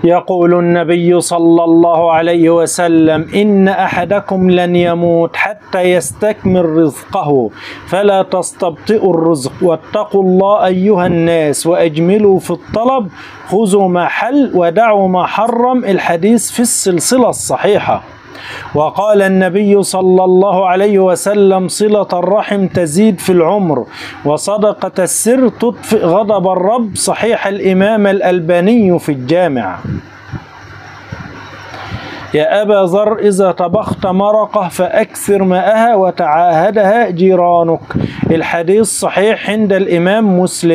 يقول النبي صلى الله عليه وسلم: إن أحدكم لن يموت حتى يستكمل رزقه فلا تستبطئوا الرزق، واتقوا الله أيها الناس وأجملوا في الطلب، خذوا ما حل ودعوا ما حرم. الحديث في السلسلة الصحيحة. وقال النبي صلى الله عليه وسلم: صلة الرحم تزيد في العمر، وصدقة السر تطفئ غضب الرب. صحيح الإمام الألباني في الجامع. يا أبا ذر إذا طبخت مرقة فأكثر ماءها وتعاهدها جيرانك. الحديث صحيح عند الإمام مسلم.